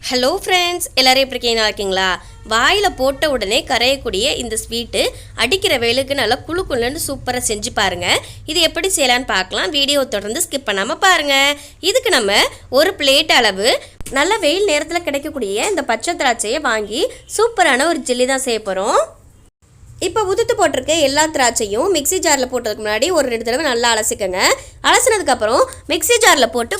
Hello friends, எல்லோரும் எப்படி இருக்கீங்களா? வாயில் போட்ட உடனே கரையக்கூடிய இந்த ஸ்வீட்டு அடிக்கிற வெயிலுக்கு நல்லா குழு குழுன்னு சூப்பராக செஞ்சு பாருங்கள். இது எப்படி செய்யலான்னு பார்க்கலாம். வீடியோ தொடர்ந்து ஸ்கிப் பண்ணாமல் பாருங்கள். இதுக்கு நம்ம ஒரு பிளேட் அளவு நல்ல வெயில் நேரத்தில் கிடைக்கக்கூடிய இந்த பச்சை திராட்சையை வாங்கி சூப்பரான ஒரு ஜெல்லி தான் செய்ய போகிறோம். இப்போ உதுத்து போட்டிருக்க எல்லா திராட்சையும் மிக்சி ஜாரில் போட்டதுக்கு முன்னாடி ஒரு 2 தடவை நல்லா அலசிக்கங்க. அலசினதுக்கப்புறம் மிக்சி ஜாரில் போட்டு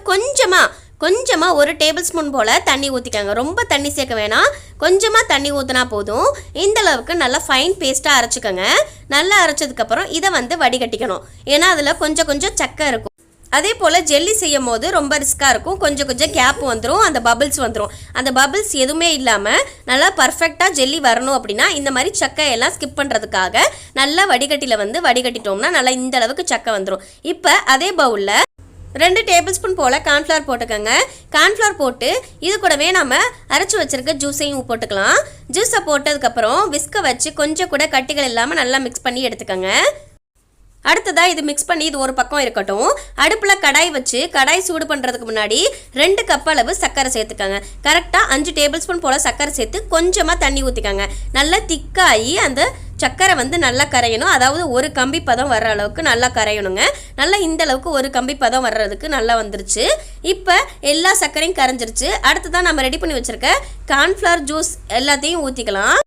கொஞ்சமாக ஒரு டேபிள் ஸ்பூன் போல் தண்ணி ஊற்றிக்கங்க. ரொம்ப தண்ணி சேர்க்க வேணாம், கொஞ்சமாக தண்ணி ஊற்றினா போதும். இந்த அளவுக்கு நல்லா ஃபைன் பேஸ்ட்டாக அரைச்சிக்கோங்க. நல்லா அரைச்சதுக்கப்புறம் இதை வடிகட்டிக்கணும். ஏன்னா அதில் கொஞ்சம் சக்கை இருக்கும். அதே போல் ஜெல்லி செய்யும் போது ரொம்ப ரிஸ்க்காக இருக்கும். கொஞ்சம் கேப் வந்துடும், அந்த பபிள்ஸ் வந்துடும். அந்த பபிள்ஸ் எதுவுமே இல்லாமல் நல்லா பர்ஃபெக்டாக ஜெல்லி வரணும் அப்படின்னா இந்த மாதிரி சக்கையெல்லாம் ஸ்கிப் பண்ணுறதுக்காக நல்லா வடிகட்டியில் வடிகட்டிட்டோம்னா நல்லா இந்த அளவுக்கு சக்கை வந்துடும். இப்போ அதே பவுலில் 2 டேபிள் ஸ்பூன் போல் கார்ன்ஃப்ளவர் போட்டுக்கோங்க. கார்ன்ஃப்ளவர் போட்டு இது கூடவே நம்ம அரைச்சி வச்சுருக்க ஜூஸையும் போட்டுக்கலாம். ஜூஸை போட்டதுக்கப்புறம் விஸ்கை வச்சு கொஞ்சம் கூட கட்டிகள் இல்லாமல் நல்லா மிக்ஸ் பண்ணி எடுத்துக்கோங்க. அடுத்ததாக இது மிக்ஸ் பண்ணி இது ஒரு பக்கம் இருக்கட்டும். அடுப்பில் கடாய் வச்சு கடாய் சூடு பண்ணுறதுக்கு முன்னாடி 2 கப் அளவு சர்க்கரை சேர்த்துக்கோங்க. கரெக்டாக 5 டேபிள் ஸ்பூன் போல் சர்க்கரை சேர்த்து கொஞ்சமாக தண்ணி ஊற்றிக்கோங்க. நல்லா திக்காகி அந்த சக்கரை நல்லா கரையணும். அதாவது ஒரு கம்பி பதம் வர்ற அளவுக்கு நல்லா கரையணுங்க. நல்லா இந்த அளவுக்கு ஒரு கம்பி பதம் வர்றதுக்கு நல்லா வந்துருச்சு. இப்போ எல்லா சர்க்கரையும் கரைஞ்சிருச்சு. அடுத்ததான் நம்ம ரெடி பண்ணி வச்சுருக்க கார்ன்ஃப்ளவர் ஜூஸ் எல்லாத்தையும் ஊற்றிக்கலாம்.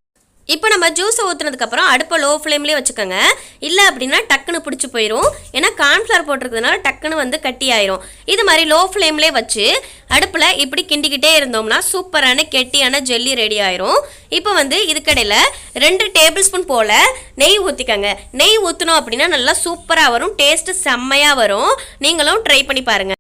இப்போ நம்ம ஜூஸை ஊற்றுனதுக்கப்புறம் அடுப்பை லோ ஃப்ளேம்லேயே வச்சுக்கோங்க. இல்லை அப்படின்னா டக்குன்னு பிடிச்சி போயிடும். ஏன்னா கார்ன்ஃப்ளவர் போட்டிருக்கிறதுனால டக்குன்னு கட்டி ஆயிரும். இது மாதிரி லோ ஃப்ளேம்லேயே வச்சு அடுப்பில் இப்படி கிண்டிக்கிட்டே இருந்தோம்னா சூப்பரான கெட்டியான ஜெல்லி ரெடி ஆயிரும். இப்போ இதுக்கடையில் 2 டேபிள் ஸ்பூன் போல் நெய் ஊற்றிக்கோங்க. நெய் ஊற்றணும் அப்படின்னா நல்லா சூப்பராக வரும், டேஸ்ட்டு செம்மையாக வரும். நீங்களும் ட்ரை பண்ணி பாருங்கள்.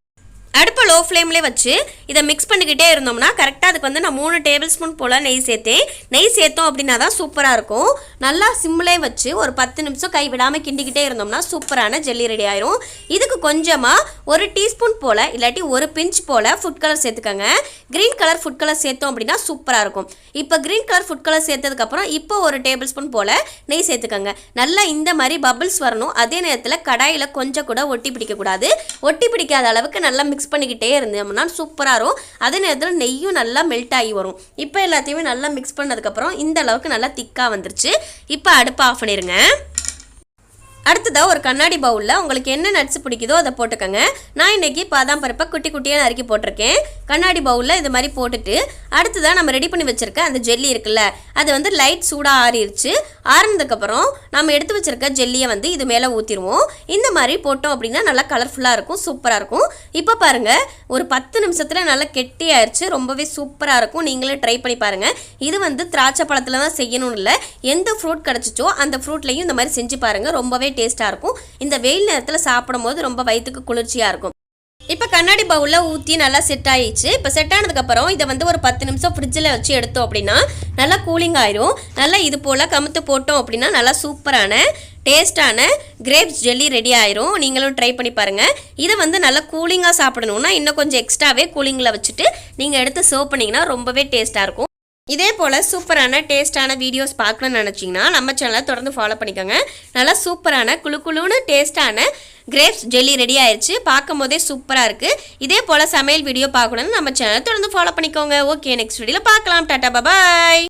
அடுப்பை லோ ஃப்ளேம்லேயே வச்சு இதை மிக்ஸ் பண்ணிக்கிட்டே இருந்தோம்னா கரெக்டாக அதுக்கு நான் 3 டேபிள் ஸ்பூன் போல் நெய் சேர்த்தேன். நெய் சேர்த்தோம் அப்படின்னா தான் சூப்பராக இருக்கும். நல்லா சிம்மிலே வச்சு ஒரு 10 நிமிஷம் கை விடாமல் கிண்டிக்கிட்டே இருந்தோம்னா சூப்பரான ஜெல்லி ரெடி ஆயிரும். இதுக்கு கொஞ்சமாக ஒரு டீஸ்பூன் போல் இல்லாட்டி ஒரு பிஞ்ச் போல் ஃபுட் கலர் சேர்த்துக்கோங்க. க்ரீன் கலர் ஃபுட் கலர் சேர்த்தோம் அப்படின்னா சூப்பராக இருக்கும். இப்போ க்ரீன் கலர் ஃபுட் கலர் சேர்த்ததுக்கப்புறம் இப்போ ஒரு டேபிள் ஸ்பூன் போல் நெய் சேர்த்துக்கோங்க. நல்லா இந்த மாதிரி பபிள்ஸ் வரணும். அதே நேரத்தில் கடாயில் கொஞ்சம் கூட ஒட்டி பிடிக்கக்கூடாது. ஒட்டி பிடிக்காத அளவுக்கு நல்லா மிக்ஸ் பண்ணிக்கிட்டே இருந்தோம்னா சூப்பராக இருக்கும். அதே நேரத்தில் நெய்யும் நல்லா மெல்ட் ஆகி வரும். இப்போ எல்லாத்தையுமே நல்லா மிக்ஸ் பண்ணதுக்கப்புறம் இந்த அளவுக்கு நல்லா திக்காக வந்துருச்சு. இப்போ அடுப்பை ஆஃப் பண்ணிடுங்க. அடுத்ததாக ஒரு கண்ணாடி பவுலில் உங்களுக்கு என்ன நட்ஸ் பிடிக்குதோ அதை போட்டுக்கோங்க. நான் இன்றைக்கி பாதாம் பருப்பை குட்டி குட்டியாக நறுக்கி போட்டிருக்கேன். கண்ணாடி பவுலில் இது மாதிரி போட்டுட்டு அடுத்ததாக நம்ம ரெடி பண்ணி வச்சுருக்க அந்த ஜெல்லி இருக்குல்ல, அது லைட் சூடாக ஆறிடுச்சு. ஆறினதுக்கப்புறம் நம்ம எடுத்து வச்சுருக்க ஜெல்லியை இது மேலே ஊற்றிடுவோம். இந்த மாதிரி போட்டோம் அப்படின்னா நல்லா கலர்ஃபுல்லாக இருக்கும், சூப்பராக இருக்கும். இப்போ பாருங்கள், ஒரு 10 நிமிஷத்தில் நல்லா கெட்டி ஆயிடுச்சு. ரொம்பவே சூப்பராக இருக்கும். நீங்களே ட்ரை பண்ணி பாருங்கள். இது திராட்சை பழத்தில் தான் செய்யணும்னு இல்லை, எந்த ஃப்ரூட் கிடச்சிச்சோ அந்த ஃப்ரூட்லையும் இந்த மாதிரி செஞ்சு பாருங்கள். ரொம்பவே டேஸ்ட்டாக இருக்கும். இந்த வெயில் நேரத்தில் சாப்பிடும்போது ரொம்ப வயிற்றுக்கு குளிர்ச்சியாக இருக்கும். இப்போ கண்ணாடி பவுலில் ஊற்றி நல்லா செட் ஆகிடுச்சு. இப்போ செட் ஆனதுக்கப்புறம் இதை ஒரு 10 நிமிஷம் ஃப்ரிட்ஜில் வச்சு எடுத்தோம் அப்படின்னா நல்லா கூலிங் ஆயிரும். நல்லா இது போல் கமுத்து போட்டோம் அப்படின்னா நல்லா சூப்பரான டேஸ்டான கிரேப்ஸ் ஜெல்லி ரெடி ஆயிரும். நீங்களும் ட்ரை பண்ணி பாருங்கள். இதை நல்லா கூலிங்காக சாப்பிடணுன்னா இன்னும் கொஞ்சம் எக்ஸ்ட்ராவே கூலிங்கில் வச்சுட்டு நீங்கள் எடுத்து சர்வ் பண்ணிங்கன்னா ரொம்பவே டேஸ்ட்டாக இருக்கும். இதே போல் சூப்பரான டேஸ்ட்டான வீடியோஸ் பார்க்கணும்னு நினச்சிங்கன்னா நம்ம சேனலை தொடர்ந்து ஃபாலோ பண்ணிக்கோங்க. நல்லா சூப்பரான குழுன்னு டேஸ்ட்டான கிரேப்ஸ் ஜெல்லி ரெடி ஆயிடுச்சு. பார்க்கும் போதே சூப்பராக இருக்குது. இதே போல் சமையல் வீடியோ பார்க்கணுன்னு நம்ம சேனலை தொடர்ந்து ஃபாலோ பண்ணிக்கோங்க. ஓகே, நெக்ஸ்ட் வீடியோவில் பார்க்கலாம். டாடா, பாய்.